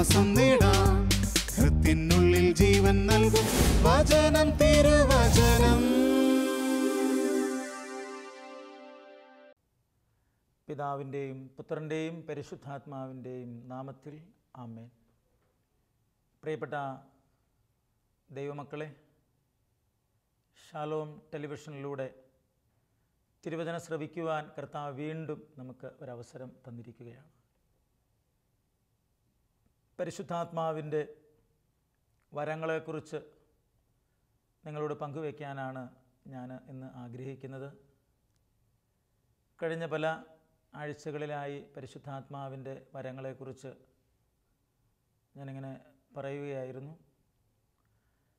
ആശ്വാസം നേടാം. ഹൃത്തിനുള്ളിൽ ജീവൻ നൽകും വചനം, തിരുവചനം. പിതാവിൻ്റെയും പുത്രൻ്റെയും പരിശുദ്ധാത്മാവിൻ്റെയും നാമത്തിൽ ആമേൻ. പ്രിയപ്പെട്ട ദൈവമക്കളെ, ഷാലോം ടെലിവിഷനിലൂടെ തിരുവചനം ശ്രവിക്കുവാൻ കർത്താവ് വീണ്ടും നമുക്ക് ഒരവസരം തന്നിരിക്കുകയാണ്. പരിശുദ്ധാത്മാവിൻ്റെ വരങ്ങളെക്കുറിച്ച് നിങ്ങളോട് പങ്കുവയ്ക്കാനാണ് ഞാൻ ഇന്ന് ആഗ്രഹിക്കുന്നത്. കഴിഞ്ഞ പല ആഴ്ചകളിലായി പരിശുദ്ധാത്മാവിൻ്റെ വരങ്ങളെക്കുറിച്ച് ഞാനിങ്ങനെ പറയുകയായിരുന്നു.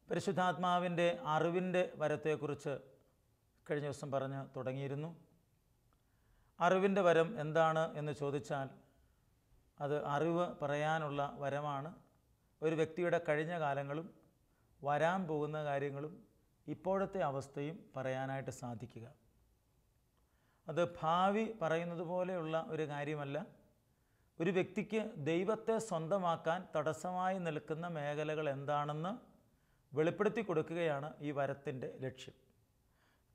പരിശുദ്ധാത്മാവിൻ്റെ അറിവിൻ്റെ വരത്തെക്കുറിച്ച് കഴിഞ്ഞ ദിവസം പറഞ്ഞ് തുടങ്ങിയിരുന്നു. അറിവിൻ്റെ വരം എന്താണ് എന്ന് ചോദിച്ചാൽ അത് അറിവ് പറയാനുള്ള വരമാണ്. ഒരു വ്യക്തിയുടെ കഴിഞ്ഞ കാലങ്ങളും വരാൻ പോകുന്ന കാര്യങ്ങളും ഇപ്പോഴത്തെ അവസ്ഥയും പറയാനായിട്ട് സാധിക്കുക. അത് ഭാവി പറയുന്നത് പോലെയുള്ള ഒരു കാര്യമല്ല. ഒരു വ്യക്തിക്ക് ദൈവത്തെ സ്വന്തമാക്കാൻ തടസ്സമായി നിൽക്കുന്ന മേഖലകൾ എന്താണെന്ന് വെളിപ്പെടുത്തി കൊടുക്കുകയാണ് ഈ വരത്തിൻ്റെ ലക്ഷ്യം.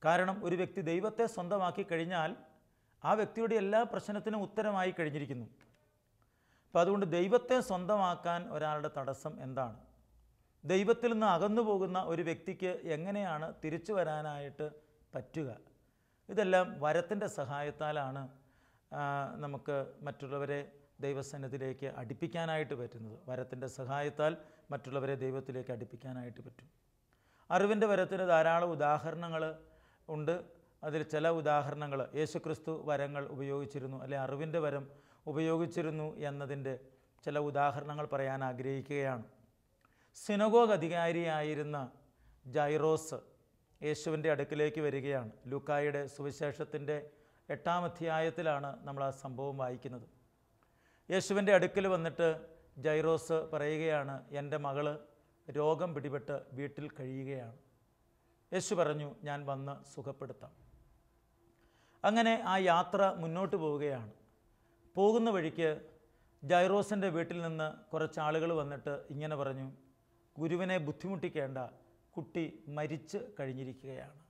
കാരണം ഒരു വ്യക്തി ദൈവത്തെ സ്വന്തമാക്കി കഴിഞ്ഞാൽ ആ വ്യക്തിയുടെ എല്ലാ പ്രശ്നത്തിനും ഉത്തരമായി കഴിഞ്ഞിരിക്കുന്നു. അപ്പോൾ അതുകൊണ്ട് ദൈവത്തെ സ്വന്തമാക്കാൻ ഒരാളുടെ തടസ്സം എന്താണ്? ദൈവത്തിൽ നിന്ന് അകന്നു പോകുന്ന ഒരു വ്യക്തിക്ക് എങ്ങനെയാണ് തിരിച്ചു വരാനായിട്ട് പറ്റുക? ഇതെല്ലാം വരത്തിൻ്റെ സഹായത്താലാണ് നമുക്ക് മറ്റുള്ളവരെ ദൈവസന്നിധിയിലേക്ക് അടുപ്പിക്കാനായിട്ട് പറ്റുന്നത്. വരത്തിൻ്റെ സഹായത്താൽ മറ്റുള്ളവരെ ദൈവത്തിലേക്ക് അടുപ്പിക്കാനായിട്ട് പറ്റും. അറിവിൻ്റെ വരത്തിന് ധാരാളം ഉദാഹരണങ്ങൾ ഉണ്ട്. അതിൽ ചില ഉദാഹരണങ്ങൾ യേശുക്രിസ്തു വരങ്ങൾ ഉപയോഗിച്ചിരുന്നു, അല്ലെ അറിവിൻ്റെ വരം ഉപയോഗിച്ചിരുന്നു എന്നതിൻ്റെ ചില ഉദാഹരണങ്ങൾ പറയാൻ ആഗ്രഹിക്കുകയാണ്. സിനഗോഗ് അധികാരിയായിരുന്ന ജൈറോസ് യേശുവിൻ്റെ അടുക്കിലേക്ക് വരികയാണ്. ലൂക്കായുടെ സുവിശേഷത്തിൻ്റെ 8-ാം അധ്യായത്തിലാണ് നമ്മൾ ആ സംഭവം വായിക്കുന്നത്. യേശുവിൻ്റെ അടുക്കൽ വന്നിട്ട് ജൈറോസ് പറയുകയാണ്, എൻ്റെ മകള് രോഗം പിടിപെട്ട് വീട്ടിൽ കഴിയുകയാണ്. യേശു പറഞ്ഞു, ഞാൻ വന്ന് സുഖപ്പെടുത്താം. അങ്ങനെ ആ യാത്ര മുന്നോട്ട് പോവുകയാണ്. പോകുന്ന വഴിക്ക് ജൈറോസിൻ്റെ വീട്ടിൽ നിന്ന് കുറച്ചാളുകൾ വന്നിട്ട് ഇങ്ങനെ പറഞ്ഞു, ഗുരുവിനെ ബുദ്ധിമുട്ടിക്കേണ്ട, കുട്ടി മരിച്ച് കഴിഞ്ഞിരിക്കുകയാണ്.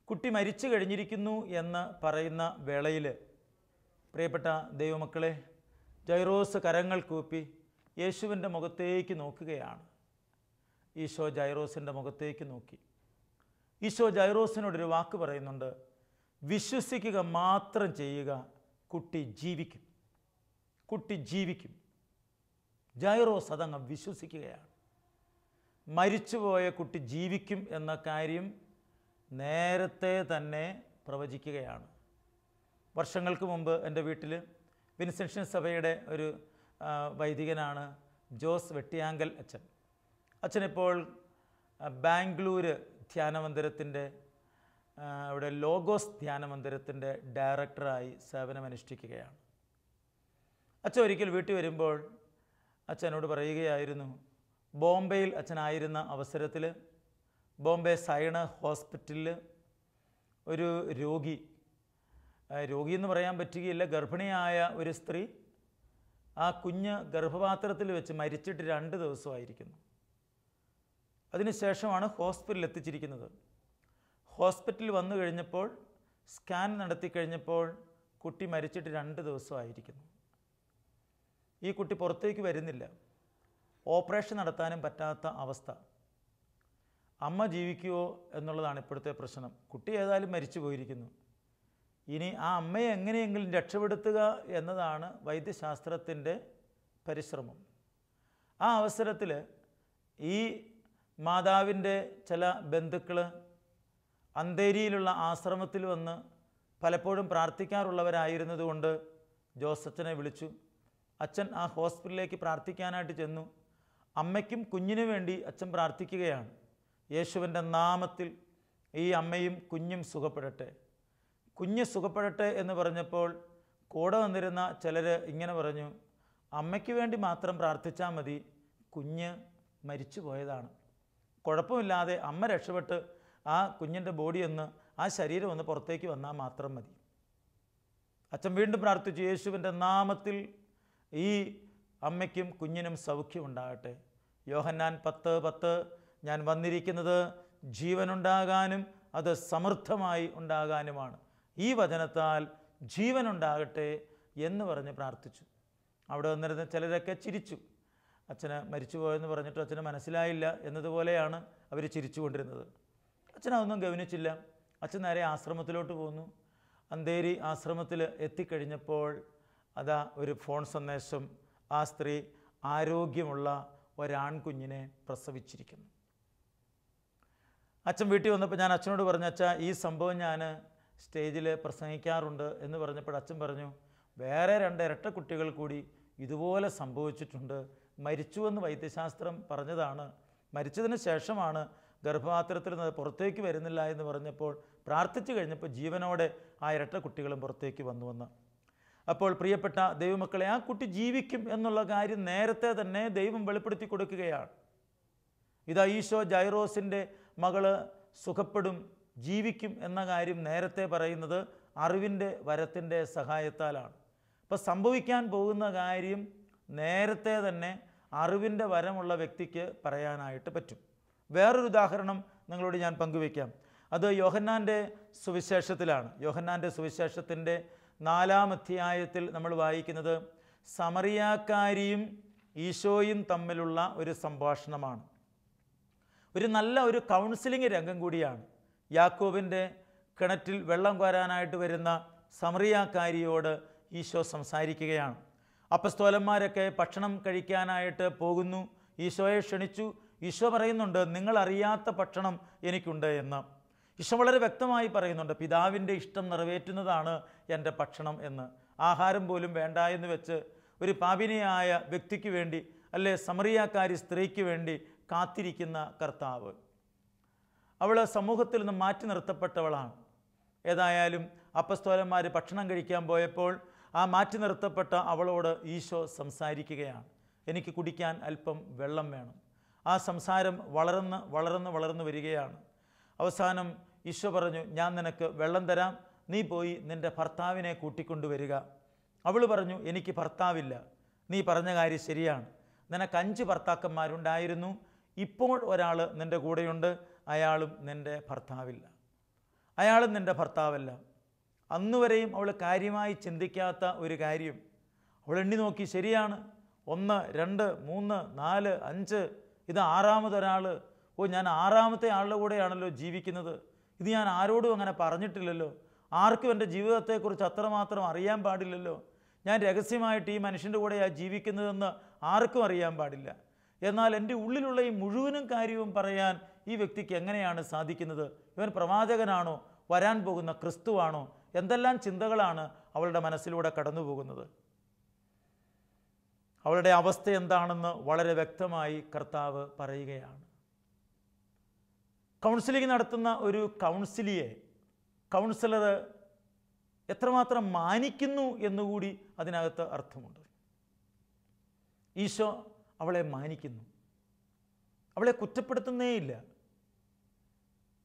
കുട്ടി മരിച്ചു കഴിഞ്ഞിരിക്കുന്നു എന്ന് പറയുന്ന വേളയിൽ പ്രിയപ്പെട്ട ദൈവമക്കളെ, ജൈറോസ് കരങ്ങൾ കൂപ്പി യേശുവിൻ്റെ മുഖത്തേക്ക് നോക്കുകയാണ്. ഈശോ ജൈറോസിൻ്റെ മുഖത്തേക്ക് നോക്കി. ഈശോ ജൈറോസിനോടൊരു വാക്ക് പറയുന്നുണ്ട്, വിശ്വസിക്കുക മാത്രം ചെയ്യുക, കുട്ടി ജീവിക്കും. കുട്ടി ജീവിക്കും. ജൈറോസ് അതങ്ങ് വിശ്വസിക്കുകയാണ്. മരിച്ചുപോയ കുട്ടി ജീവിക്കും എന്ന കാര്യം നേരത്തെ തന്നെ പ്രവചിക്കുകയാണ്. വർഷങ്ങൾക്ക് മുമ്പ് എൻ്റെ വീട്ടിൽ വിൻസെൻഷൻ സഭയുടെ ഒരു വൈദികനാണ് ജോസ് വെട്ടിയാങ്കൽ അച്ഛൻ. അച്ഛനിപ്പോൾ ബാംഗ്ലൂർ ധ്യാനമന്ദിരത്തിൻ്റെ അവിടെ ലോഗോസ് ധ്യാനമന്ദിരത്തിൻ്റെ ഡയറക്ടറായി സേവനമനുഷ്ഠിക്കുകയാണ്. അച്ഛൻ ഒരിക്കൽ വീട്ടിൽ വരുമ്പോൾ അച്ഛനോട് പറയുകയായിരുന്നു, ബോംബെയിൽ അച്ഛനായിരുന്ന അവസരത്തിൽ ബോംബെ സൈണ് ഹോസ്പിറ്റലിൽ ഒരു രോഗി എന്ന് പറയാൻ പറ്റുകയില്ല, ഗർഭിണിയായ ഒരു സ്ത്രീ ആ കുഞ്ഞ് ഗർഭപാത്രത്തിൽ വെച്ച് മരിച്ചിട്ട് 2 ദിവസമായിരിക്കുന്നു. അതിനുശേഷമാണ് ഹോസ്പിറ്റലിൽ എത്തിച്ചിരിക്കുന്നത്. ഹോസ്പിറ്റലിൽ വന്നു കഴിഞ്ഞപ്പോൾ സ്കാൻ നടത്തി കഴിഞ്ഞപ്പോൾ കുട്ടി മരിച്ചിട്ട് 2 ദിവസമായിരിക്കുന്നു. ഈ കുട്ടി പുറത്തേക്ക് വരുന്നില്ല. ഓപ്പറേഷൻ നടത്താനും പറ്റാത്ത അവസ്ഥ. അമ്മ ജീവിക്കുമോ എന്നുള്ളതാണ് ഇപ്പോഴത്തെ പ്രശ്നം. കുട്ടി ഏതായാലും മരിച്ചു പോയിരിക്കുന്നു. ഇനി ആ അമ്മയെ എങ്ങനെയെങ്കിലും രക്ഷപ്പെടുത്തുക എന്നതാണ് വൈദ്യശാസ്ത്രത്തിൻ്റെ പരിശ്രമം. ആ അവസരത്തിൽ ഈ മാതാവിൻ്റെ ചില ബന്ധുക്കൾ അന്തേരിയിലുള്ള ആശ്രമത്തിൽ വന്ന് പലപ്പോഴും പ്രാർത്ഥിക്കാറുള്ളവരായിരുന്നതുകൊണ്ട് ജോസച്ചനെ വിളിച്ചു. അച്ഛൻ ആ ഹോസ്പിറ്റലിലേക്ക് പ്രാർത്ഥിക്കാനായിട്ട് ചെന്നു. അമ്മയ്ക്കും കുഞ്ഞിനു വേണ്ടി അച്ഛൻ പ്രാർത്ഥിക്കുകയാണ്. യേശുവിൻ്റെ നാമത്തിൽ ഈ അമ്മയും കുഞ്ഞും സുഖപ്പെടട്ടെ, കുഞ്ഞ് സുഖപ്പെടട്ടെ എന്ന് പറഞ്ഞപ്പോൾ കൂടെ വന്നിരുന്ന ചിലർ ഇങ്ങനെ പറഞ്ഞു, അമ്മയ്ക്ക് വേണ്ടി മാത്രം പ്രാർത്ഥിച്ചാൽ മതി, കുഞ്ഞ് മരിച്ചു പോയതാണ്, കുഴപ്പമില്ലാതെ അമ്മ രക്ഷപ്പെട്ട് ആ കുഞ്ഞിൻ്റെ ബോഡി ഒന്ന്, ആ ശരീരം ഒന്ന് പുറത്തേക്ക് വന്നാൽ മാത്രം മതി. അച്ഛൻ വീണ്ടും പ്രാർത്ഥിച്ചു, യേശുവിൻ്റെ നാമത്തിൽ ഈ അമ്മയ്ക്കും കുഞ്ഞിനും സൗഖ്യമുണ്ടാകട്ടെ. യോഹന്നാൻ 10:10 ഞാൻ വന്നിരിക്കുന്നത് ജീവനുണ്ടാകാനും അത് സമൃദ്ധമായി ഉണ്ടാകാനുമാണ്. ഈ വചനത്താൽ ജീവനുണ്ടാകട്ടെ എന്ന് പറഞ്ഞ് പ്രാർത്ഥിച്ചു. അവിടെ വന്നിരുന്ന ചിലരൊക്കെ ചിരിച്ചു. അച്ഛന് മരിച്ചു പോയെന്ന് പറഞ്ഞിട്ട് അച്ഛന് മനസ്സിലായില്ല എന്നതുപോലെയാണ് അവർ ചിരിച്ചു കൊണ്ടിരുന്നത്. അച്ഛനതൊന്നും ഗവനിച്ചില്ല. അച്ഛൻ നേരെ ആശ്രമത്തിലോട്ട് പോന്നു. അന്തേരി ആശ്രമത്തിൽ എത്തിക്കഴിഞ്ഞപ്പോൾ അതാ ഒരു ഫോൺ സന്ദേശം, ആ സ്ത്രീ ആരോഗ്യമുള്ള ഒരാൺകുഞ്ഞിനെ പ്രസവിച്ചിരിക്കുന്നു. അച്ഛൻ വീട്ടിൽ വന്നപ്പോൾ ഞാൻ അച്ഛനോട് പറഞ്ഞു, അച്ഛാ ഈ സംഭവം ഞാൻ സ്റ്റേജിൽ പ്രസംഗിക്കാറുണ്ട് എന്ന് പറഞ്ഞപ്പോൾ അച്ഛൻ പറഞ്ഞു, വേറെ 2 ഇരട്ട കുട്ടികൾ കൂടി ഇതുപോലെ സംഭവിച്ചിട്ടുണ്ട്. മരിച്ചുവെന്ന് വൈദ്യശാസ്ത്രം പറഞ്ഞതാണ്. മരിച്ചതിന് ശേഷമാണ് ഗർഭപാത്രത്തിൽ നിന്ന് പുറത്തേക്ക് വരുന്നില്ല എന്ന് പറഞ്ഞപ്പോൾ പ്രാർത്ഥിച്ചു കഴിഞ്ഞപ്പോൾ ജീവനോടെ ആ ഇരട്ട കുട്ടികളും പുറത്തേക്ക് വന്നുവെന്ന്. അപ്പോൾ പ്രിയപ്പെട്ട ദൈവമക്കളെ, ആ കുട്ടി ജീവിക്കും എന്നുള്ള കാര്യം നേരത്തെ തന്നെ ദൈവം വെളിപ്പെടുത്തി കൊടുക്കുകയാണ്. ഇതാ ഈശോ ജൈറോസിൻ്റെ മകള് സുഖപ്പെടും, ജീവിക്കും എന്ന കാര്യം നേരത്തെ പറയുന്നത് അറിവിൻ്റെ വരത്തിൻ്റെ സഹായത്താലാണ്. അപ്പോൾ സംഭവിക്കാൻ പോകുന്ന കാര്യം നേരത്തെ തന്നെ അറിവിൻ്റെ വരമുള്ള വ്യക്തിക്ക് പറയാനായിട്ട് പറ്റും. വേറൊരു ഉദാഹരണം നിങ്ങളോട് ഞാൻ പങ്കുവയ്ക്കാം. അത് യോഹന്നാൻ്റെ സുവിശേഷത്തിലാണ്. യോഹന്നാൻ്റെ സുവിശേഷത്തിൻ്റെ 4-ാം അധ്യായത്തിൽ നമ്മൾ വായിക്കുന്നത് സമറിയാക്കാരിയും ഈശോയും തമ്മിലുള്ള ഒരു സംഭാഷണമാണ്. നല്ല ഒരു കൗൺസിലിംഗ് രംഗം കൂടിയാണ്. യാക്കോബിൻ്റെ കിണറ്റിൽ വെള്ളം കോരാനായിട്ട് വരുന്ന സമറിയാക്കാരിയോട് ഈശോ സംസാരിക്കുകയാണ്. അപ്പസ്തോലന്മാരൊക്കെ ഭക്ഷണം കഴിക്കാനായിട്ട് പോകുന്നു. ഈശോയെ ക്ഷണിച്ചു. ഈശോ പറയുന്നുണ്ട്, നിങ്ങളറിയാത്ത ഭക്ഷണം എനിക്കുണ്ട് എന്ന്. ഈശോ വളരെ വ്യക്തമായി പറയുന്നുണ്ട്, പിതാവിൻ്റെ ഇഷ്ടം നിറവേറ്റുന്നതാണ് എൻ്റെ ഭക്ഷണം എന്ന്. ആഹാരം പോലും വേണ്ട എന്ന് വെച്ച് ഒരു പാപിനിയായ വ്യക്തിക്ക് വേണ്ടി, അല്ലെ സമറിയാക്കാരി സ്ത്രീക്ക് വേണ്ടി കാത്തിരിക്കുന്ന കർത്താവ്. അവൾ സമൂഹത്തിൽ നിന്ന് മാറ്റി നിർത്തപ്പെട്ടവളാണ്. ഏതായാലും അപ്പസ്തോലന്മാർ ഭക്ഷണം കഴിക്കാൻ പോയപ്പോൾ ആ മാറ്റി നിർത്തപ്പെട്ട അവളോട് ഈശോ സംസാരിക്കുകയാണ്, എനിക്ക് കുടിക്കാൻ അല്പം വെള്ളം വേണം. ആ സംസാരം വളർന്ന് വരികയാണ്. അവസാനം ഈശോ പറഞ്ഞു, ഞാൻ നിനക്ക് വെള്ളം തരാം, നീ പോയി നിൻ്റെ ഭർത്താവിനെ കൂട്ടിക്കൊണ്ടുവരിക. അവൾ പറഞ്ഞു, എനിക്ക് ഭർത്താവില്ല. നീ പറഞ്ഞ കാര്യം ശരിയാണ്, നിനക്ക് 5 ഭർത്താക്കന്മാരുണ്ടായിരുന്നു, ഇപ്പോൾ ഒരാൾ നിൻ്റെ കൂടെയുണ്ട്, അയാളും നിൻ്റെ ഭർത്താവില്ല, അയാളും നിൻ്റെ ഭർത്താവല്ല. അന്നുവരെയും അവൾ കാര്യമായി ചിന്തിക്കാത്ത ഒരു കാര്യം അവൾ എണ്ണി നോക്കി. ശരിയാണ്, 1, 2, 3, 4, 5, ഇത് 6ാമതൊരാൾ. ഞാൻ 6ാമത്തെ ആളുടെ കൂടെയാണല്ലോ ജീവിക്കുന്നത്. ഇത് ഞാൻ ആരോടും അങ്ങനെ പറഞ്ഞിട്ടില്ലല്ലോ. ആർക്കും എൻ്റെ ജീവിതത്തെക്കുറിച്ച് അത്രമാത്രം അറിയാൻ പാടില്ലല്ലോ. ഞാൻ രഹസ്യമായിട്ട് ഈ മനുഷ്യൻ്റെ കൂടെയാണ് ജീവിക്കുന്നതെന്ന് ആർക്കും അറിയാൻ പാടില്ല. എന്നാൽ എൻ്റെ ഉള്ളിലുള്ള ഈ മുഴുവനും കാര്യവും പറയാൻ ഈ വ്യക്തിക്ക് എങ്ങനെയാണ് സാധിക്കുന്നത്? ഇവൻ പ്രവാചകനാണോ? വരാൻ പോകുന്ന ക്രിസ്തുവാണോ? എന്തെല്ലാം ചിന്തകളാണ് അവളുടെ മനസ്സിലൂടെ കടന്നു പോകുന്നത്? അവളുടെ അവസ്ഥ എന്താണെന്ന് വളരെ വ്യക്തമായി കർത്താവ് പറയുകയാണ്. കൗൺസിലിംഗ് നടത്തുന്ന ഒരു കൗൺസിലർ എത്രമാത്രം മാനിക്കുന്നു എന്നുകൂടി അതിനകത്ത് അർത്ഥമുണ്ട്. ഈശോ അവളെ മാനിക്കുന്നു, അവളെ കുറ്റപ്പെടുത്തുന്നേയില്ല.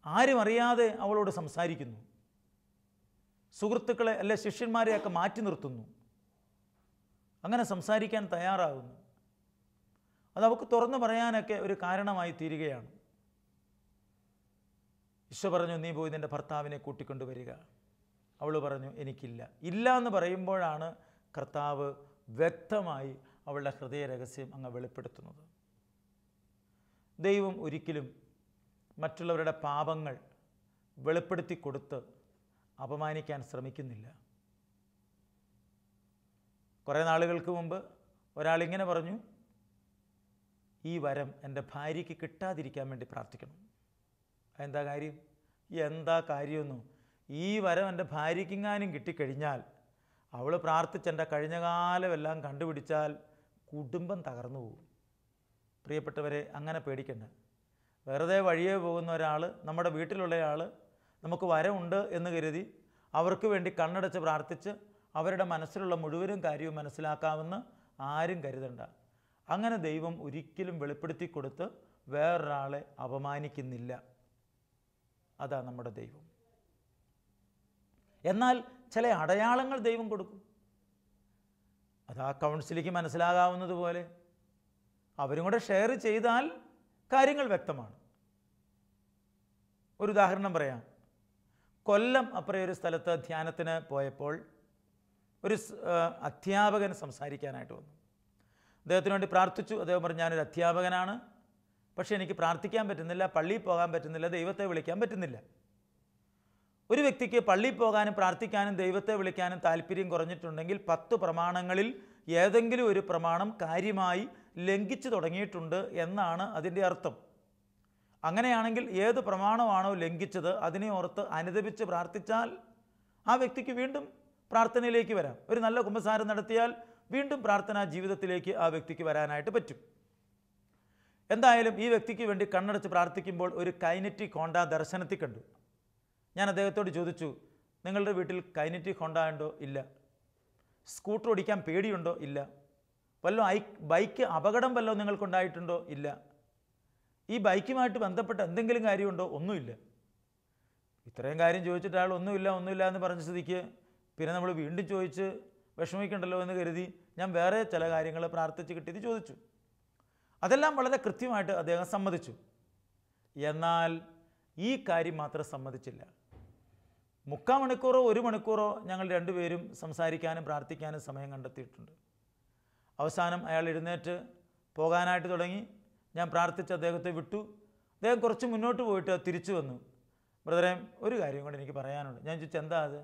ആരും അറിയാതെ അവളോട് സംസാരിക്കുന്നു. സുഹൃത്തുക്കളെ അല്ലെ ശിഷ്യന്മാരെയൊക്കെ മാറ്റി നിർത്തുന്നു. അങ്ങനെ സംസാരിക്കാൻ തയ്യാറാകുന്നു. അത് അവൾക്ക് തുറന്നു പറയാനൊക്കെ ഒരു കാരണമായി തീരുകയാണ്. ഈശോ പറഞ്ഞു, നീ പോയി നിൻ്റെ ഭർത്താവിനെ കൂട്ടിക്കൊണ്ടുവരിക. അവൾ പറഞ്ഞു, എനിക്കില്ല. ഇല്ല എന്ന് പറയുമ്പോഴാണ് കർത്താവ് വ്യക്തമായി അവളുടെ ഹൃദയ രഹസ്യം അങ്ങ് വെളിപ്പെടുത്തുന്നത്. ദൈവം ഒരിക്കലും മറ്റുള്ളവരുടെ പാപങ്ങൾ വെളിപ്പെടുത്തി കൊടുത്ത് അപമാനിക്കാൻ ശ്രമിക്കുന്നില്ല. കുറേ നാളുകൾക്ക് മുമ്പ് ഒരാളിങ്ങനെ പറഞ്ഞു, ഈ വരം എൻ്റെ ഭാര്യയ്ക്ക് കിട്ടാതിരിക്കാൻ വേണ്ടി പ്രാർത്ഥിക്കണം. എന്താ കാര്യം? എന്താ കാര്യമൊന്നും, ഈ വരം എൻ്റെ ഭാര്യയ്ക്കെങ്ങാനും കിട്ടിക്കഴിഞ്ഞാൽ അവൾ പ്രാർത്ഥിച്ചെൻ്റെ കഴിഞ്ഞകാലമെല്ലാം കണ്ടുപിടിച്ചാൽ കുടുംബം തകർന്നു പോകും. പ്രിയപ്പെട്ടവരെ, അങ്ങനെ പേടിക്കണ്ട. വെറുതെ വഴിയേ പോകുന്ന ഒരാൾ, നമ്മുടെ വീട്ടിലുള്ളയാൾ, നമുക്ക് വരമുണ്ട് എന്ന് കരുതി അവർക്ക് വേണ്ടി കണ്ണടച്ച് പ്രാർത്ഥിച്ച് അവരുടെ മനസ്സിലുള്ള മുഴുവനും കാര്യവും മനസ്സിലാക്കാമെന്ന് ആരും കരുതണ്ട. അങ്ങനെ ദൈവം ഒരിക്കലും വെളിപ്പെടുത്തി കൊടുത്ത് വേറൊരാളെ അപമാനിക്കുന്നില്ല. അതാ നമ്മുടെ ദൈവം. എന്നാൽ ചില അടയാളങ്ങൾ ദൈവം കൊടുക്കും. അത് ആ കൗൺസിലിക്ക് മനസ്സിലാകാവുന്നതുപോലെ അവരും കൂടെ ഷെയർ ചെയ്താൽ കാര്യങ്ങൾ വ്യക്തമാണ്. ഒരു ഉദാഹരണം പറയാം. കൊല്ലം അപ്പുറം ഒരു സ്ഥലത്ത് ധ്യാനത്തിന് പോയപ്പോൾ ഒരു അധ്യാപകൻ സംസാരിക്കാനായിട്ട് വന്നു. അദ്ദേഹത്തിന് വേണ്ടി പ്രാർത്ഥിച്ചു. അദ്ദേഹം പറഞ്ഞു, ഞാനൊരു അധ്യാപകനാണ്, പക്ഷേ എനിക്ക് പ്രാർത്ഥിക്കാൻ പറ്റുന്നില്ല, പള്ളിയിൽ പോകാൻ പറ്റുന്നില്ല, ദൈവത്തെ വിളിക്കാൻ പറ്റുന്നില്ല. ഒരു വ്യക്തിക്ക് പള്ളിയിൽ പോകാനും പ്രാർത്ഥിക്കാനും ദൈവത്തെ വിളിക്കാനും താല്പര്യം കുറഞ്ഞിട്ടുണ്ടെങ്കിൽ 10 പ്രമാണങ്ങളിൽ ഏതെങ്കിലും ഒരു പ്രമാണം കാര്യമായി ലംഘിച്ചു തുടങ്ങിയിട്ടുണ്ട് എന്നാണ് അതിൻ്റെ അർത്ഥം. അങ്ങനെയാണെങ്കിൽ ഏത് പ്രമാണമാണോ ലംഘിച്ചത് അതിനെ ഓർത്ത് അനുദപിച്ച് പ്രാർത്ഥിച്ചാൽ ആ വ്യക്തിക്ക് വീണ്ടും പ്രാർത്ഥനയിലേക്ക് വരാം. ഒരു നല്ല കുമ്പസാരം നടത്തിയാൽ വീണ്ടും പ്രാർത്ഥനാ ജീവിതത്തിലേക്ക് ആ വ്യക്തിക്ക് വരാനായിട്ട് പറ്റും. എന്തായാലും ഈ വ്യക്തിക്ക് വേണ്ടി കണ്ണടച്ച് പ്രാർത്ഥിക്കുമ്പോൾ ഒരു കൈനറ്റിക് ഹോണ്ട ദർശനത്തിൽ കണ്ടു. ഞാൻ അദ്ദേഹത്തോട് ചോദിച്ചു, നിങ്ങളുടെ വീട്ടിൽ കൈനറ്റിക് ഹോണ്ട ഉണ്ടോ? ഇല്ല. സ്കൂട്ടർ ഓടിക്കാൻ പേടിയുണ്ടോ? ഇല്ല. ബൈക്ക് അപകടം വല്ലതും നിങ്ങൾക്കുണ്ടായിട്ടുണ്ടോ? ഇല്ല. ഈ ബൈക്കുമായിട്ട് ബന്ധപ്പെട്ട എന്തെങ്കിലും കാര്യമുണ്ടോ? ഒന്നുമില്ല. ഇത്രയും കാര്യം ചോദിച്ചിട്ട് ആൾ ഒന്നുമില്ല എന്ന് പറഞ്ഞ സ്ഥിതിക്ക് പിന്നെ നമ്മൾ വീണ്ടും ചോദിച്ച് വിഷമിക്കണ്ടല്ലോ എന്ന് കരുതി ഞാൻ വേറെ ചില കാര്യങ്ങൾ പ്രാർത്ഥിച്ച് കിട്ടിയത് ചോദിച്ചു. അതെല്ലാം വളരെ കൃത്യമായിട്ട് അദ്ദേഹം സമ്മതിച്ചു. എന്നാൽ ഈ കാര്യം മാത്രം സമ്മതിച്ചില്ല. 3/4 മണിക്കൂറോ 1 മണിക്കൂറോ ഞങ്ങൾ രണ്ടുപേരും സംസാരിക്കാനും പ്രാർത്ഥിക്കാനും സമയം കണ്ടെത്തിയിട്ടുണ്ട്. അവസാനം അയാൾ എഴുന്നേറ്റ് പോകാനായിട്ട് തുടങ്ങി. ഞാൻ പ്രാർത്ഥിച്ച് അദ്ദേഹത്തെ വിട്ടു. അദ്ദേഹം കുറച്ച് മുന്നോട്ട് പോയിട്ട് തിരിച്ചു വന്നു. ബ്രദറെ, ഒരു കാര്യം കൊണ്ട് എനിക്ക് പറയാനുണ്ട്. ഞാൻ ചോദിച്ചു, എന്താ അത്?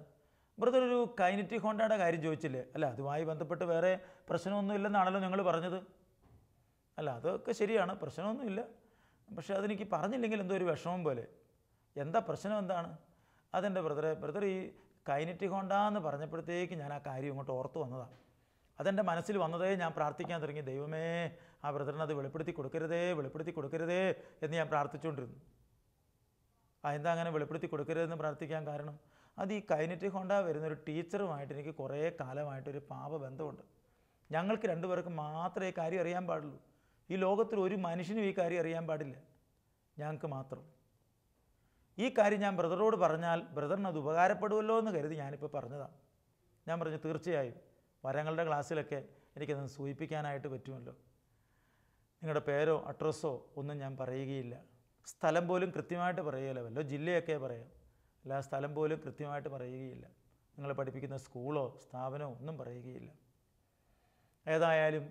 ബ്രദർ, ഒരു കൈനറ്റിക് ഹോണ്ടയുടെ കാര്യം ചോദിച്ചില്ലേ? അല്ല, അതുമായി ബന്ധപ്പെട്ട് വേറെ പ്രശ്നമൊന്നും ഇല്ലെന്നാണല്ലോ നിങ്ങൾ പറഞ്ഞത്. അല്ല, അതൊക്കെ ശരിയാണ്, പ്രശ്നമൊന്നുമില്ല. പക്ഷേ അതെനിക്ക് പറഞ്ഞില്ലെങ്കിൽ എന്തോ ഒരു വിഷമം പോലെ. എന്താ പ്രശ്നം? എന്താണ്? അതെൻ്റെ ബ്രദർ ഈ കൈനറ്റിക് ഹോണ്ട എന്ന് പറഞ്ഞപ്പോഴത്തേക്ക് ഞാൻ ആ കാര്യം ഇങ്ങോട്ട് ഓർത്തു വന്നതാണ്. അതെൻ്റെ മനസ്സിൽ വന്നതേ ഞാൻ പ്രാർത്ഥിക്കാൻ തുടങ്ങി. ദൈവമേ, ആ ബ്രദറിനത് വെളിപ്പെടുത്തി കൊടുക്കരുതേ എന്ന് ഞാൻ പ്രാർത്ഥിച്ചുകൊണ്ടിരുന്നു. എന്താ അങ്ങനെ വെളിപ്പെടുത്തി കൊടുക്കരുതെന്ന് പ്രാർത്ഥിക്കാൻ കാരണം? അത് ഈ കൈനറ്റിക് ഹോണ്ട വരുന്നൊരു ടീച്ചറുമായിട്ട് എനിക്ക് കുറേ കാലമായിട്ടൊരു പാപബന്ധമുണ്ട്. ഞങ്ങൾക്ക് 2 പേർക്ക് മാത്രമേ ഈ കാര്യം അറിയാൻ പാടുള്ളൂ. ഈ ലോകത്തിൽ ഒരു മനുഷ്യനും ഈ കാര്യം അറിയാൻ പാടില്ല, ഞങ്ങൾക്ക് മാത്രം. ഈ കാര്യം ഞാൻ ബ്രദറോട് പറഞ്ഞാൽ ബ്രദറിന് അത് ഉപകാരപ്പെടുമല്ലോ എന്ന് കരുതി ഞാനിപ്പോൾ പറഞ്ഞതാണ്. ഞാൻ പറഞ്ഞു, തീർച്ചയായും വരങ്ങളുടെ ക്ലാസ്സിലൊക്കെ എനിക്കത് സൂചിപ്പിക്കാനായിട്ട് പറ്റുമല്ലോ. നിങ്ങളുടെ പേരോ അഡ്രസ്സോ ഒന്നും ഞാൻ പറയുകയില്ല. സ്ഥലം പോലും കൃത്യമായിട്ട് പറയുകയില്ല. വല്ലോ ജില്ലയൊക്കെ പറയാം, അല്ല സ്ഥലം പോലും കൃത്യമായിട്ട് പറയുകയില്ല. നിങ്ങൾ പഠിപ്പിക്കുന്ന സ്കൂളോ സ്ഥാപനമോ ഒന്നും പറയുകയില്ല. ഏതായാലും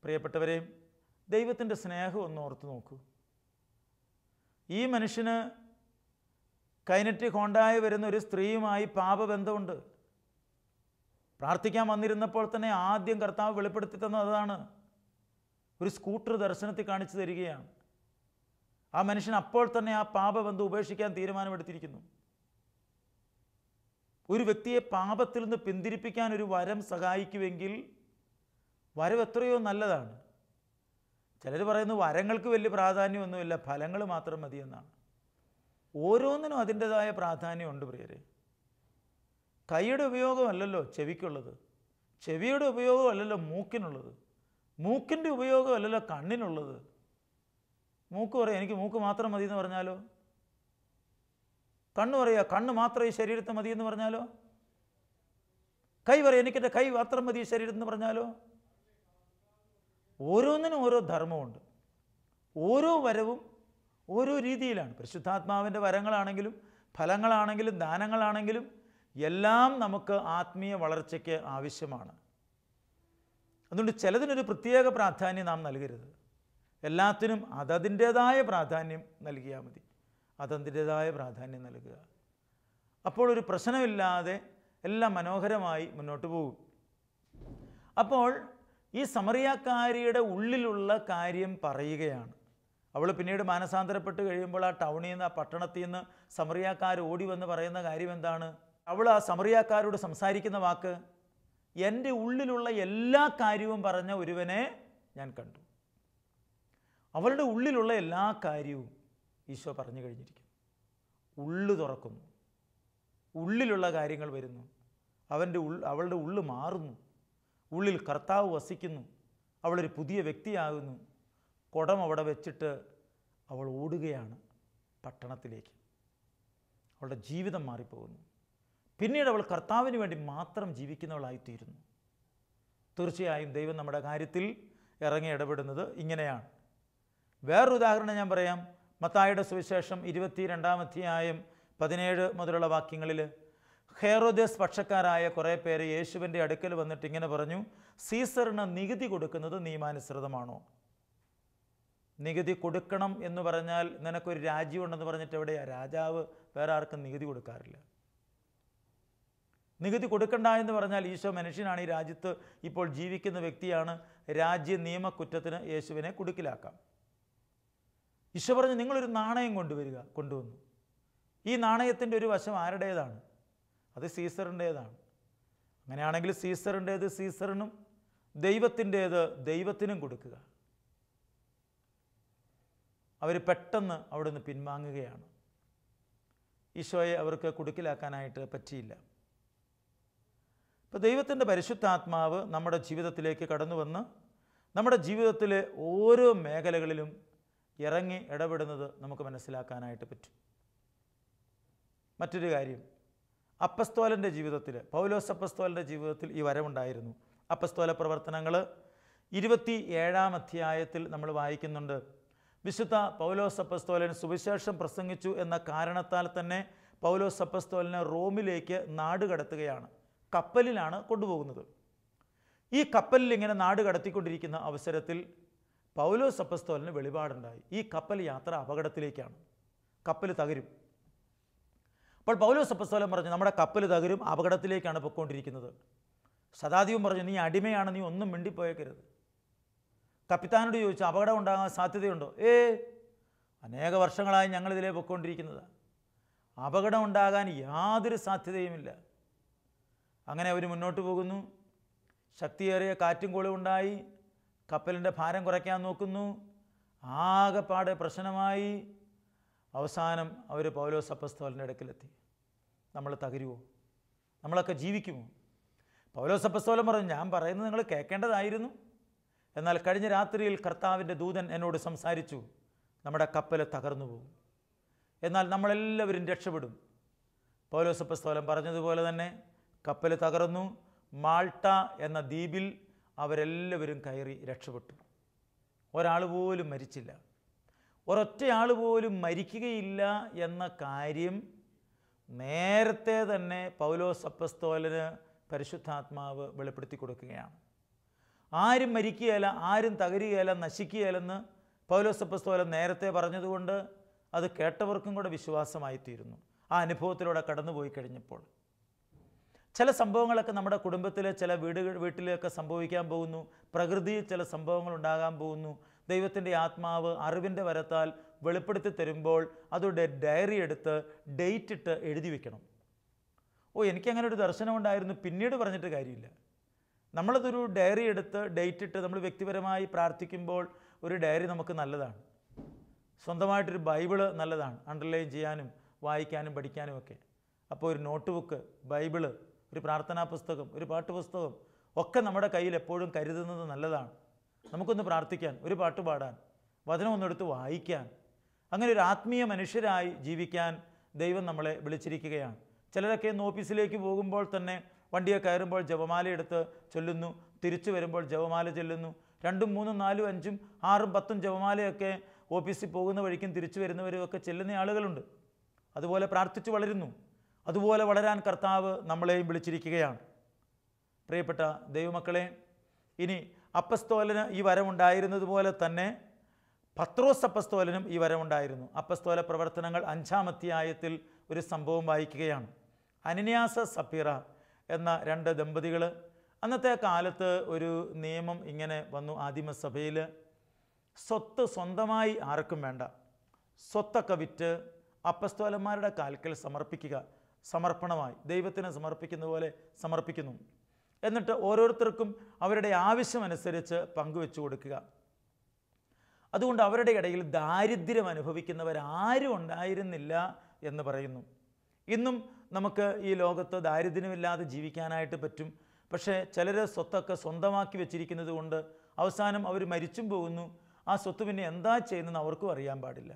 പ്രിയപ്പെട്ടവരെ, ദൈവത്തിൻ്റെ സ്നേഹം ഒന്ന് ഓർത്ത് നോക്കൂ. ഈ മനുഷ്യന് കൈനറ്റിക് ഹോണ്ടായി വരുന്ന ഒരു സ്ത്രീയുമായി പാപബന്ധമുണ്ട്. പ്രാർത്ഥിക്കാൻ വന്നിരുന്നപ്പോൾ തന്നെ ആദ്യം കർത്താവ് വെളിപ്പെടുത്തി തന്നത് അതാണ്. ഒരു സ്കൂട്ടർ ദർശനത്തിൽ കാണിച്ചു തരികയാണ്. ആ മനുഷ്യൻ അപ്പോൾ തന്നെ ആ പാപബന്ധം ഉപേക്ഷിക്കാൻ തീരുമാനമെടുത്തിരിക്കുന്നു. ഒരു വ്യക്തിയെ പാപത്തിൽ നിന്ന് പിന്തിരിപ്പിക്കാൻ ഒരു വരം സഹായിക്കുമെങ്കിൽ വരം എത്രയോ നല്ലതാണ്. ചിലർ പറയുന്നു വരങ്ങൾക്ക് വലിയ പ്രാധാന്യമൊന്നുമില്ല, ഫലങ്ങൾ മാത്രം മതിയെന്നാണ്. ഓരോന്നിനും അതിൻ്റെതായ പ്രാധാന്യമുണ്ട് പ്രിയരെ. കൈയുടെ ഉപയോഗമല്ലല്ലോ ചെവിക്കുള്ളത്, ചെവിയുടെ ഉപയോഗമല്ലല്ലോ മൂക്കിനുള്ളത്, മൂക്കിൻ്റെ ഉപയോഗമല്ലല്ലോ കണ്ണിനുള്ളത്. മൂക്ക് പറയാം എനിക്ക് മൂക്ക് മാത്രം മതി എന്ന് പറഞ്ഞാലോ? കണ്ണ് പറയുക കണ്ണ് മാത്രം ഈ ശരീരത്തെ മതി എന്ന് പറഞ്ഞാലോ? കൈ പറയാം എനിക്കെൻ്റെ കൈ മാത്രം മതി ഈ ശരീരത്തിൽ എന്ന് പറഞ്ഞാലോ? ഓരോന്നിനും ഓരോ ധർമ്മമുണ്ട്. ഓരോ വരവും ഓരോ രീതിയിലാണ്. പരിശുദ്ധാത്മാവിൻ്റെ വരങ്ങളാണെങ്കിലും ഫലങ്ങളാണെങ്കിലും ദാനങ്ങളാണെങ്കിലും എല്ലാം നമുക്ക് ആത്മീയ വളർച്ചയ്ക്ക് ആവശ്യമാണ്. അതുകൊണ്ട് ചിലതിനൊരു പ്രത്യേക പ്രാധാന്യം നാം നൽകരുത്. എല്ലാത്തിനും അതതിൻ്റേതായ പ്രാധാന്യം നൽകിയാൽ മതി. അതതിൻ്റേതായ പ്രാധാന്യം നൽകുക. അപ്പോൾ ഒരു പ്രശ്നമില്ലാതെ എല്ലാം മനോഹരമായി മുന്നോട്ട് പോകും. അപ്പോൾ ഈ സമറിയാക്കാരിയുടെ ഉള്ളിലുള്ള കാര്യം പറയുകയാണ്. അവൾ പിന്നീട് മാനസാന്തരപ്പെട്ട് കഴിയുമ്പോൾ ആ ടൗണിൽ നിന്ന് ആ പട്ടണത്തിൽ നിന്ന് സമറിയാക്കാർ ഓടി വന്ന് പറയുന്ന കാര്യം എന്താണ്? അവൾ ആ സമറിയാക്കാരോട് സംസാരിക്കുന്ന വാക്ക്, എൻ്റെ ഉള്ളിലുള്ള എല്ലാ കാര്യവും പറഞ്ഞ ഒരുവനെ ഞാൻ കണ്ടു. അവളുടെ ഉള്ളിലുള്ള എല്ലാ കാര്യവും ഈശോ പറഞ്ഞു കഴിഞ്ഞിരിക്കുന്നു. ഉള്ളു തുറക്കുന്നു, ഉള്ളിലുള്ള കാര്യങ്ങൾ വരുന്നു, അവളുടെ ഉള്ളു മാറുന്നു, ഉള്ളിൽ കർത്താവ് വസിക്കുന്നു, അവളൊരു പുതിയ വ്യക്തിയാകുന്നു. കുടം അവിടെ വെച്ചിട്ട് അവൾ ഓടുകയാണ് പട്ടണത്തിലേക്ക്. അവളുടെ ജീവിതം മാറിപ്പോകുന്നു. പിന്നീട് അവൾ കർത്താവിന് വേണ്ടി മാത്രം ജീവിക്കുന്നവളായിത്തീരുന്നു. തീർച്ചയായും ദൈവം നമ്മുടെ കാര്യത്തിൽ ഇറങ്ങി ഇടപെടുന്നത് ഇങ്ങനെയാണ്. വേറൊരു ഉദാഹരണം ഞാൻ പറയാം. മത്തായിയുടെ സുവിശേഷം 22-ാം അധ്യായം 17 മുതലുള്ള വാക്യങ്ങളിൽ ഹെറോദ്യസ് പക്ഷക്കാരായ കുറേ പേര് യേശുവിൻ്റെ അടുക്കൽ വന്നിട്ട് ഇങ്ങനെ പറഞ്ഞു, സീസറിന് നികുതി കൊടുക്കുന്നത് നിയമാനുസൃതമാണോ? നികുതി കൊടുക്കണം എന്ന് പറഞ്ഞാൽ നിനക്കൊരു രാജ്യമുണ്ടെന്ന് പറഞ്ഞിട്ട് എവിടെയാ? രാജാവ് വേറെ ആർക്കും നികുതി കൊടുക്കാറില്ല. നികുതി കൊടുക്കണ്ട എന്ന് പറഞ്ഞാൽ ഈശോ മനുഷ്യനാണ്, ഈ രാജ്യത്ത് ഇപ്പോൾ ജീവിക്കുന്ന വ്യക്തിയാണ്, രാജ്യ നിയമക്കുറ്റത്തിന് യേശുവിനെ കുടുക്കിലാക്കാം. ഈശോ പറഞ്ഞു, നിങ്ങളൊരു നാണയം കൊണ്ടുവന്നു. ഈ നാണയത്തിൻ്റെ ഒരു വശം ആരുടേതാണ്? അത് സീസറിൻ്റേതാണ്. അങ്ങനെയാണെങ്കിൽ സീസറിൻ്റേത് സീസറിനും ദൈവത്തിൻ്റേത് ദൈവത്തിനും കൊടുക്കുക. അവർ പെട്ടെന്ന് അവിടുന്ന് പിൻവാങ്ങുകയാണ്. ഈശോയെ അവർക്ക് കുടുക്കിലാക്കാനായിട്ട് പറ്റിയില്ല. ഇപ്പോൾ ദൈവത്തിൻ്റെ പരിശുദ്ധാത്മാവ് നമ്മുടെ ജീവിതത്തിലേക്ക് കടന്നു വന്ന് നമ്മുടെ ജീവിതത്തിലെ ഓരോ മേഖലകളിലും ഇറങ്ങി ഇടപെടുന്നത് നമുക്ക് മനസ്സിലാക്കാനായിട്ട് പറ്റും. മറ്റൊരു കാര്യം, അപ്പസ്തോലൻ്റെ ജീവിതത്തിൽ, പൗലോസ് അപ്പസ്തോലൻ്റെ ജീവിതത്തിൽ ഈ വരവുണ്ടായിരുന്നു. അപ്പസ്തോല പ്രവർത്തനങ്ങൾ 27-ാം അധ്യായത്തിൽ നമ്മൾ വായിക്കുന്നുണ്ട്. വിശുദ്ധ പൗലോസ് അപ്പസ്തോലൻ സുവിശേഷം പ്രസംഗിച്ചു എന്ന കാരണത്താൽ തന്നെ പൗലോസ് അപ്പസ്തോലനെ റോമിലേക്ക് നാട് കടത്തുകയാണ്. കപ്പലിലാണ് കൊണ്ടുപോകുന്നത്. ഈ കപ്പലിൽ ഇങ്ങനെ നാട് കടത്തിക്കൊണ്ടിരിക്കുന്ന അവസരത്തിൽ പൗലോസ് അപ്പസ്തോലന് വെളിപാടുണ്ടായി. ഈ കപ്പൽ യാത്ര അപകടത്തിലേക്കാണ്, കപ്പൽ തകരും. അപ്പോൾ പൗലോസ് അപ്പസ്തോലൻ പറഞ്ഞു, നമ്മുടെ കപ്പൽ തകരും, അപകടത്തിലേക്കാണ് പൊയ്ക്കൊണ്ടിരിക്കുന്നത്. ശതാധിപൻ പറഞ്ഞു, നീ അടിമയാണ്, നീ ഒന്നും മിണ്ടിപ്പോയേക്കരുത്. കപ്പിത്താനോട് ചോദിച്ചു, അപകടം ഉണ്ടാകാൻ സാധ്യതയുണ്ടോ? അനേക വർഷങ്ങളായി ഞങ്ങളിതിലേ പൊയ്ക്കൊണ്ടിരിക്കുന്നത്, അപകടം ഉണ്ടാകാൻ യാതൊരു സാധ്യതയുമില്ല. അങ്ങനെ അവർ മുന്നോട്ട് പോകുന്നു. ശക്തിയേറിയ കാറ്റും കോളും ഉണ്ടായി. കപ്പലിൻ്റെ ഭാരം കുറയ്ക്കാൻ നോക്കുന്നു. ആകെപ്പാടെ പ്രശ്നമായി. അവസാനം അവർ പൗലോസ് അപ്പസ്തോലൻ്റെ അടുക്കലെത്തി. നമ്മൾ തകരുമോ? നമ്മളൊക്കെ ജീവിക്കുമോ? പൗലോസ് അപ്പസ്തോലൻ പറഞ്ഞു, ഞാൻ പറയുന്നത് നിങ്ങൾ കേൾക്കേണ്ടതായിരുന്നു. എന്നാൽ കഴിഞ്ഞ രാത്രിയിൽ കർത്താവിൻ്റെ ദൂതൻ എന്നോട് സംസാരിച്ചു, നമ്മുടെ കപ്പൽ തകർന്നു പോകും, എന്നാൽ നമ്മളെല്ലാവരും രക്ഷപ്പെടും. പൗലോസ് അപ്പസ്തോലൻ പറഞ്ഞതുപോലെ തന്നെ കപ്പൽ തകർന്നു. മാൾട്ട എന്ന ദ്വീപിൽ അവരെല്ലാവരും കയറി രക്ഷപ്പെട്ടു. ഒരാൾ പോലും മരിച്ചില്ല. ഒരൊറ്റയാൾ പോലും മരിക്കുകയില്ല എന്ന കാര്യം നേരത്തെ തന്നെ പൗലോസ് അപ്പസ്തോലന് പരിശുദ്ധാത്മാവ് വെളിപ്പെടുത്തി കൊടുക്കുകയാണ്. ആരും മരിക്കുകയില്ല, ആരും തകരുകയില്ല, നശിക്കുകയില്ലെന്ന് പൗലോസ് അപ്പസ്തോലൻ നേരത്തെ പറഞ്ഞതുകൊണ്ട് അത് കേട്ടവർക്കും കൂടെ വിശ്വാസമായിത്തീരുന്നു. ആ അനുഭവത്തിലൂടെ കടന്നുപോയി കഴിഞ്ഞപ്പോൾ ചില സംഭവങ്ങളൊക്കെ നമ്മുടെ കുടുംബത്തിലെ ചില വീട്ടിലൊക്കെ സംഭവിക്കാൻ പോകുന്നു. പ്രകൃതിയിൽ ചില സംഭവങ്ങൾ ഉണ്ടാകാൻ പോകുന്നു. ദൈവത്തിൻ്റെ ആത്മാവ് അറിവിൻ്റെ വരത്താൽ വെളിപ്പെടുത്തി തരുമ്പോൾ അതൊരു ഡയറി എടുത്ത് ഡേറ്റ് ഇട്ട് എഴുതി വെക്കണം. എനിക്കങ്ങനെ ഒരു ദർശനം ഉണ്ടായിരുന്നു, പിന്നീട് പറഞ്ഞിട്ട് കാര്യമില്ല. നമ്മളതൊരു ഡയറി എടുത്ത് ഡേറ്റ് ഇട്ട് നമ്മൾ വ്യക്തിപരമായി പ്രാർത്ഥിക്കുമ്പോൾ ഒരു ഡയറി നമുക്ക് നല്ലതാണ്. സ്വന്തമായിട്ടൊരു ബൈബിള് നല്ലതാണ്, അണ്ടർലൈൻ ചെയ്യാനും വായിക്കാനും പഠിക്കാനും ഒക്കെ. അപ്പോൾ ഒരു നോട്ട് ബുക്ക്, ബൈബിള്, ഒരു പ്രാർത്ഥനാ പുസ്തകം, ഒരു പാട്ട് പുസ്തകം ഒക്കെ നമ്മുടെ കയ്യിൽ എപ്പോഴും കരുതുന്നത് നല്ലതാണ്. നമുക്കൊന്ന് പ്രാർത്ഥിക്കാൻ, ഒരു പാട്ട് പാടാൻ, വചനം ഒന്നെടുത്ത് വായിക്കാൻ, അങ്ങനെ ഒരു ആത്മീയ മനുഷ്യരായി ജീവിക്കാൻ ദൈവം നമ്മളെ വിളിച്ചിരിക്കുകയാണ്. ചിലരൊക്കെ ഇന്ന് ഓഫീസിലേക്ക് പോകുമ്പോൾ തന്നെ വണ്ടിയെ കയറുമ്പോൾ ജപമാല എടുത്ത് ചൊല്ലുന്നു, തിരിച്ചു വരുമ്പോൾ ജപമാല ചൊല്ലുന്നു. 2, 3, 4, 5, 6, 10 ജപമാലയൊക്കെ ഓഫീസിൽ പോകുന്ന വഴിക്കും തിരിച്ചു വരുന്നവരും ഒക്കെ ചെല്ലുന്ന ആളുകളുണ്ട്. അതുപോലെ പ്രാർത്ഥിച്ചു വളരുന്നു. അതുപോലെ വളരാൻ കർത്താവ് നമ്മളെയും വിളിച്ചിരിക്കുകയാണ്. പ്രിയപ്പെട്ട ദൈവമക്കളെ, ഇനി അപ്പസ്തോലന് ഈ വരമുണ്ടായിരുന്നത് പോലെ തന്നെ പത്രോസ് അപ്പസ്തോലനും ഈ വരമുണ്ടായിരുന്നു. അപ്പസ്തോല പ്രവർത്തനങ്ങൾ 5-ാം അധ്യായത്തിൽ ഒരു സംഭവം വായിക്കുകയാണ്. അനനിയാസ് സപ്പീറ എന്ന 2 ദമ്പതികൾ, അന്നത്തെ കാലത്ത് ഒരു നിയമം ഇങ്ങനെ വന്നു ആദിമസഭയിൽ, സ്വത്ത് സ്വന്തമായി ആർക്കും വേണ്ട, സ്വത്തൊക്കെ വിറ്റ് അപ്പസ്തോലന്മാരുടെ കാൽക്കൽ സമർപ്പിക്കുക, സമർപ്പണമായി ദൈവത്തിന് സമർപ്പിക്കുന്ന പോലെ സമർപ്പിക്കുന്നു. എന്നിട്ട് ഓരോരുത്തർക്കും അവരുടെ ആവശ്യമനുസരിച്ച് പങ്കുവെച്ചു കൊടുക്കുക. അതുകൊണ്ട് അവരുടെ ഇടയിൽ ദാരിദ്ര്യം അനുഭവിക്കുന്നവരാരും ഉണ്ടായിരുന്നില്ല എന്ന് പറയുന്നു. ഇന്നും നമുക്ക് ഈ ലോകത്ത് ദാരിദ്ര്യമില്ലാതെ ജീവിക്കാനായിട്ട് പറ്റും. പക്ഷേ ചിലർ സ്വത്തൊക്കെ സ്വന്തമാക്കി വെച്ചിരിക്കുന്നത് കൊണ്ട് അവസാനം അവർ മരിച്ചും പോകുന്നു. ആ സ്വത്ത് പിന്നെ എന്താ ചെയ്യുന്നതെന്ന് അവർക്കും അറിയാൻ പാടില്ല.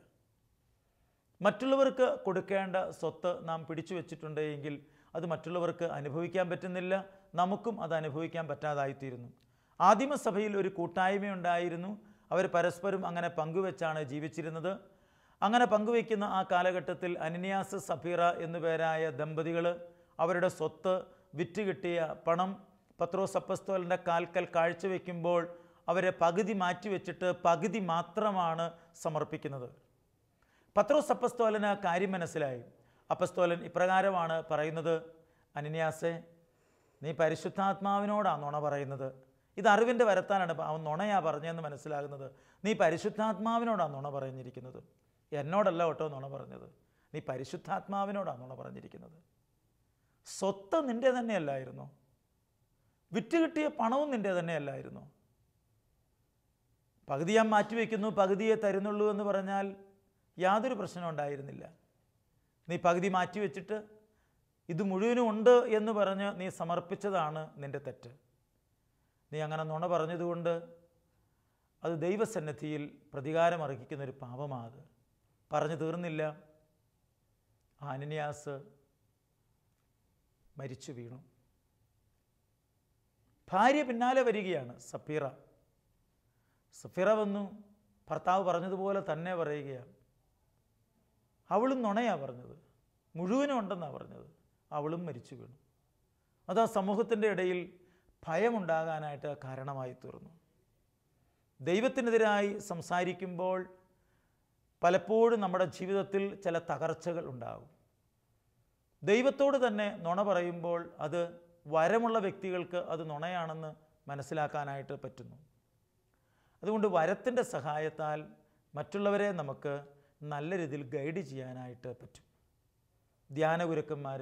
മറ്റുള്ളവർക്ക് കൊടുക്കേണ്ട സ്വത്ത് നാം പിടിച്ചു വെച്ചിട്ടുണ്ടെങ്കിൽ അത് മറ്റുള്ളവർക്ക് അനുഭവിക്കാൻ പറ്റുന്നില്ല, നമുക്കും അത് അനുഭവിക്കാൻ പറ്റാതായിത്തീരുന്നു. ആദിമസഭയിൽ ഒരു കൂട്ടായ്മയുണ്ടായിരുന്നു. അവർ പരസ്പരം അങ്ങനെ പങ്കുവെച്ചാണ് ജീവിച്ചിരുന്നത്. അങ്ങനെ പങ്കുവയ്ക്കുന്ന ആ കാലഘട്ടത്തിൽ അനനിയാസ് സഫീറ എന്നുപേരായ ദമ്പതികൾ അവരുടെ സ്വത്ത്, വിറ്റ് കിട്ടിയ പണം പത്രോസ് അപ്പസ്തോലൻ്റെ കാൽക്കൽ കാഴ്ചവെക്കുമ്പോൾ അവരെ പകുതി മാറ്റിവെച്ചിട്ട് പകുതി മാത്രമാണ് സമർപ്പിക്കുന്നത്. പത്രോസ് അപ്പസ്തോലന് കാര്യം മനസ്സിലായി. അപ്പസ്തോലൻ ഇപ്രകാരമാണ് പറയുന്നത്: അനനിയാസേ, നീ പരിശുദ്ധാത്മാവിനോടാണ് നുണ പറയുന്നത്. ഇത് അറിവിൻ്റെ വരത്താലാണ് അവൻ നുണയാ പറഞ്ഞതെന്ന് മനസ്സിലാകുന്നത്. നീ പരിശുദ്ധാത്മാവിനോടാണ് നുണ പറഞ്ഞിരിക്കുന്നത്, എന്നോടല്ല കേട്ടോ നുണ പറഞ്ഞത്. നീ പരിശുദ്ധാത്മാവിനോടാണ് നുണ പറഞ്ഞിരിക്കുന്നത്. സ്വത്ത് നിൻ്റെ തന്നെയല്ലായിരുന്നു, വിറ്റ് കിട്ടിയ പണവും നിൻ്റെ തന്നെയല്ലായിരുന്നു. പകുതി ഞാൻ മാറ്റിവെക്കുന്നു, പകുതിയെ തരുന്നുള്ളൂ എന്ന് പറഞ്ഞാൽ യാതൊരു പ്രശ്നവും ഉണ്ടായിരുന്നില്ല. നീ പകുതി മാറ്റിവെച്ചിട്ട് ഇത് മുഴുവനും ഉണ്ട് എന്ന് പറഞ്ഞ് നീ സമർപ്പിച്ചതാണ് നിൻ്റെ തെറ്റ്. നീ അങ്ങനെ നുണ പറഞ്ഞതുകൊണ്ട് അത് ദൈവസന്നിധിയിൽ പ്രതികാരം അർഹിക്കുന്നൊരു പാപമാണ്. പറഞ്ഞു തീർന്നില്ല. അനനിയാസ് മരിച്ചു വീണു. ഭാര്യ പിന്നാലെ വരികയാണ്, സഫീറ വന്നു. ഭർത്താവ് പറഞ്ഞതുപോലെ തന്നെ പറയുകയാണ്. അവളും നുണയാണ് പറഞ്ഞത്, മുഴുവനും ഉണ്ടെന്നാണ് പറഞ്ഞത്. അവളും മരിച്ചു വീണു. അത് ആ സമൂഹത്തിൻ്റെ ഇടയിൽ ഭയമുണ്ടാകാനായിട്ട് കാരണമായി തീർന്നു. ദൈവത്തിനെതിരായി സംസാരിക്കുമ്പോൾ പലപ്പോഴും നമ്മുടെ ജീവിതത്തിൽ ചില തകർച്ചകൾ ഉണ്ടാകും. ദൈവത്തോട് തന്നെ നുണ പറയുമ്പോൾ അത് വരമുള്ള വ്യക്തികൾക്ക് അത് നുണയാണെന്ന് മനസ്സിലാക്കാനായിട്ട് പറ്റുന്നു. അതുകൊണ്ട് വരത്തിൻ്റെ സഹായത്താൽ മറ്റുള്ളവരെ നമുക്ക് നല്ല രീതിയിൽ ഗൈഡ് ചെയ്യാനായിട്ട് പറ്റും. ധ്യാന ഗുരുക്കന്മാർ,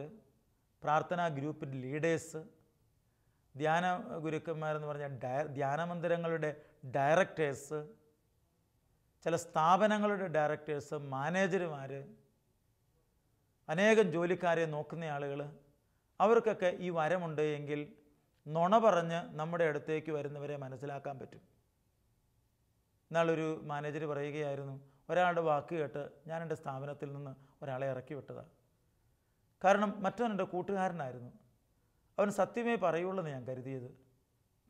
പ്രാർത്ഥനാ ഗ്രൂപ്പിൻ്റെ ലീഡേഴ്സ്, ധ്യാന ഗുരുക്കന്മാരെന്ന് പറഞ്ഞാൽ ധ്യാനമന്ദിരങ്ങളുടെ ഡയറക്ടേഴ്സ്, ചില സ്ഥാപനങ്ങളുടെ ഡയറക്ടേഴ്സ്, മാനേജർമാർ, അനേകം ജോലിക്കാരെ നോക്കുന്ന ആളുകൾ, അവർക്കൊക്കെ ഈ വരമുണ്ട് എങ്കിൽ നുണ പറഞ്ഞ് നമ്മുടെ അടുത്തേക്ക് വരുന്നവരെ മനസ്സിലാക്കാൻ പറ്റും. ഇന്നാളൊരു മാനേജർ പറയുകയായിരുന്നു, ഒരാളുടെ വാക്ക് കേട്ട് ഞാൻ എൻ്റെ സ്ഥാപനത്തിൽ നിന്ന് ഒരാളെ ഇറക്കി വിട്ടതാണ്. കാരണം മറ്റവൻ എൻ്റെ കൂട്ടുകാരനായിരുന്നു, അവൻ സത്യമേ പറയുള്ളൂ എന്ന് ഞാൻ കരുതിയത്.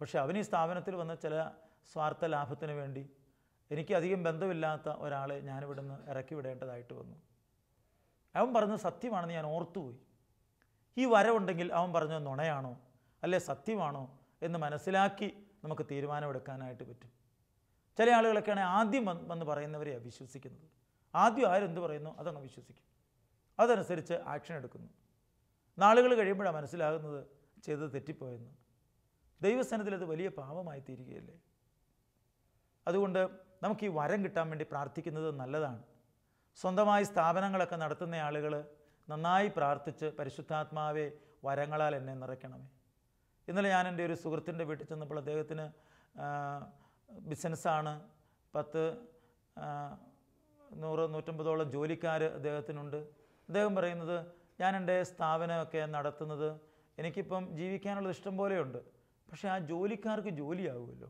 പക്ഷെ അവൻ ഈ സ്ഥാപനത്തിൽ വന്ന ചില സ്വാർത്ഥ ലാഭത്തിന് വേണ്ടി എനിക്ക് അധികം ബന്ധമില്ലാത്ത ഒരാളെ ഞാനിവിടുന്ന് ഇറക്കി വിടേണ്ടതായിട്ട് വന്നു. അവൻ പറഞ്ഞത് സത്യമാണെന്ന് ഞാൻ ഓർത്തുപോയി. ഈ വരവുണ്ടെങ്കിൽ അവൻ പറഞ്ഞത് നുണയാണോ അല്ലെ സത്യമാണോ എന്ന് മനസ്സിലാക്കി നമുക്ക് തീരുമാനമെടുക്കാനായിട്ട് പറ്റും. ചില ആളുകളൊക്കെയാണ് ആദ്യം വന്ന് പറയുന്നവരെയാണ് വിശ്വസിക്കുന്നത്. ആദ്യം ആരെന്ത് പറയുന്നു അതങ്ങ് വിശ്വസിക്കും, അതനുസരിച്ച് ആക്ഷൻ എടുക്കുന്നു. നാളുകൾ കഴിയുമ്പോഴാണ് മനസ്സിലാകുന്നത് ചെയ്തത് തെറ്റിപ്പോയെന്ന്. ദൈവസന്നിധിയിൽ അത് വലിയ പാപമായി തീരുകയല്ലേ. അതുകൊണ്ട് നമുക്ക് ഈ വരം കിട്ടാൻ വേണ്ടി പ്രാർത്ഥിക്കുന്നത് നല്ലതാണ്. സ്വന്തമായി സ്ഥാപനങ്ങളൊക്കെ നടത്തുന്ന ആളുകൾ നന്നായി പ്രാർത്ഥിച്ച് പരിശുദ്ധാത്മാവെ വരങ്ങളാൽ എന്നെ നിറയ്ക്കണമേ. ഇന്നലെ ഞാൻ എൻ്റെ ഒരു സുഹൃത്തിൻ്റെ വീട്ടിൽ ചെന്നപ്പോൾ അദ്ദേഹത്തിന് ബിസിനസ്സാണ്. 100-150 ജോലിക്കാർ അദ്ദേഹത്തിനുണ്ട്. അദ്ദേഹം പറയുന്നത്, ഞാൻ എൻ്റെ സ്ഥാപനമൊക്കെ നടത്തുന്നത് എനിക്കിപ്പം ജീവിക്കാനുള്ളത് ഇഷ്ടം പോലെയുണ്ട്, പക്ഷേ ആ ജോലിക്കാർക്ക് ജോലിയാവുമല്ലോ.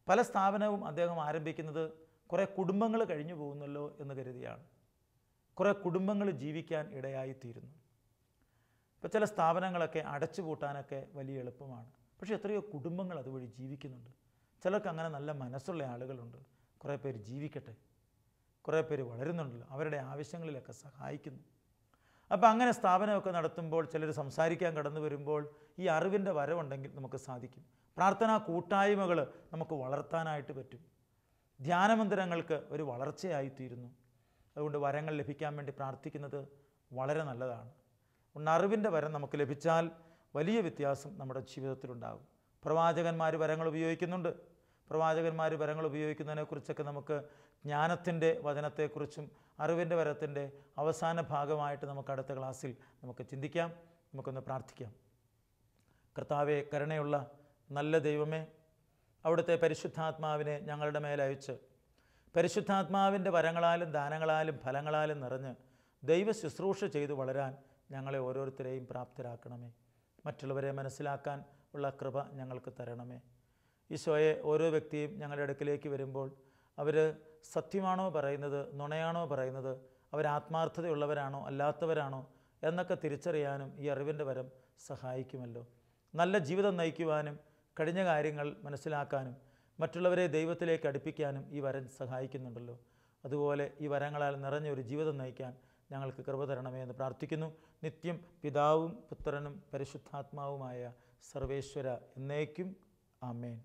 പല സ്ഥാപനവും അദ്ദേഹം ആരംഭിക്കുന്നത് കുറേ കുടുംബങ്ങൾ കഴിഞ്ഞു പോകുന്നല്ലോ എന്ന് കരുതിയാണ്. കുറേ കുടുംബങ്ങൾ ജീവിക്കാൻ ഇടയായിത്തീരുന്നു. ഇപ്പോൾ ചില സ്ഥാപനങ്ങളൊക്കെ അടച്ചു പൂട്ടാനൊക്കെ വലിയ എളുപ്പമാണ്, പക്ഷേ എത്രയോ കുടുംബങ്ങൾ അതുവഴി ജീവിക്കുന്നുണ്ട്. ചിലർക്ക് അങ്ങനെ നല്ല മനസ്സുള്ള ആളുകളുണ്ട്. കുറേ പേര് ജീവിക്കട്ടെ, കുറേ പേര് വളരുന്നുണ്ടല്ലോ, അവരുടെ ആവശ്യങ്ങളിലൊക്കെ സഹായിക്കുന്നു. അപ്പോൾ അങ്ങനെ സ്ഥാപനമൊക്കെ നടത്തുമ്പോൾ ചിലർ സംസാരിക്കാൻ കടന്നു വരുമ്പോൾ ഈ അറിവിൻ്റെ വരവുണ്ടെങ്കിൽ നമുക്ക് സാധിക്കും. പ്രാർത്ഥനാ കൂട്ടായ്മകൾ നമുക്ക് വളർത്താനായിട്ട് പറ്റും. ധ്യാനമന്ദിരങ്ങൾക്ക് ഒരു വളർച്ചയായിത്തീരുന്നു. അതുകൊണ്ട് വരങ്ങൾ ലഭിക്കാൻ വേണ്ടി പ്രാർത്ഥിക്കുന്നത് വളരെ നല്ലതാണ്. അറിവിൻ്റെ വരം നമുക്ക് ലഭിച്ചാൽ വലിയ വ്യത്യാസം നമ്മുടെ ജീവിതത്തിലുണ്ടാകും. പ്രവാചകന്മാർ വരങ്ങൾ ഉപയോഗിക്കുന്നുണ്ട്. പ്രവാചകന്മാർ വരങ്ങൾ ഉപയോഗിക്കുന്നതിനെക്കുറിച്ചൊക്കെ നമുക്ക് ജ്ഞാനത്തിൻ്റെ വചനത്തെക്കുറിച്ചും അറിവിൻ്റെ വരത്തിൻ്റെ അവസാന ഭാഗമായിട്ട് നമുക്ക് അടുത്ത ക്ലാസ്സിൽ നമുക്ക് ചിന്തിക്കാം. നമുക്കൊന്ന് പ്രാർത്ഥിക്കാം. കർത്താവേ, കരുണയുള്ള നല്ല ദൈവമേ, അവിടുത്തെ പരിശുദ്ധാത്മാവിനെ ഞങ്ങളുടെ മേലയച്ച് പരിശുദ്ധാത്മാവിൻ്റെ വരങ്ങളാലും ദാനങ്ങളാലും ഫലങ്ങളാലും നിറഞ്ഞ് ദൈവ ശുശ്രൂഷ ചെയ്തു വളരാൻ ഞങ്ങളെ ഓരോരുത്തരെയും പ്രാപ്തരാക്കണമേ. മറ്റുള്ളവരെ മനസ്സിലാക്കാൻ ഉള്ള കൃപ ഞങ്ങൾക്ക് തരണമേ. ഈശോയെ, ഓരോ വ്യക്തിയും ഞങ്ങളുടെ അടുക്കിലേക്ക് വരുമ്പോൾ അവർ സത്യമാണോ പറയുന്നത്, നുണയാണോ പറയുന്നത്, അവർ ആത്മാർത്ഥതയുള്ളവരാണോ അല്ലാത്തവരാണോ എന്നൊക്കെ തിരിച്ചറിയാനും ഈ അറിവിൻ്റെ വരം സഹായിക്കുമല്ലോ. നല്ല ജീവിതം നയിക്കുവാനും കഴിഞ്ഞ കാര്യങ്ങൾ മനസ്സിലാക്കാനും മറ്റുള്ളവരെ ദൈവത്തിലേക്ക് അടുപ്പിക്കാനും ഈ വരം സഹായിക്കുന്നുണ്ടല്ലോ. അതുപോലെ ഈ വരങ്ങളാൽ നിറഞ്ഞൊരു ജീവിതം നയിക്കാൻ ഞങ്ങൾക്ക് കൃപ തരണമേ എന്ന് പ്രാർത്ഥിക്കുന്നു. നിത്യം പിതാവും പുത്രനും പരിശുദ്ധാത്മാവുമായ സർവേശ്വര എന്നേക്കും ആമേൻ.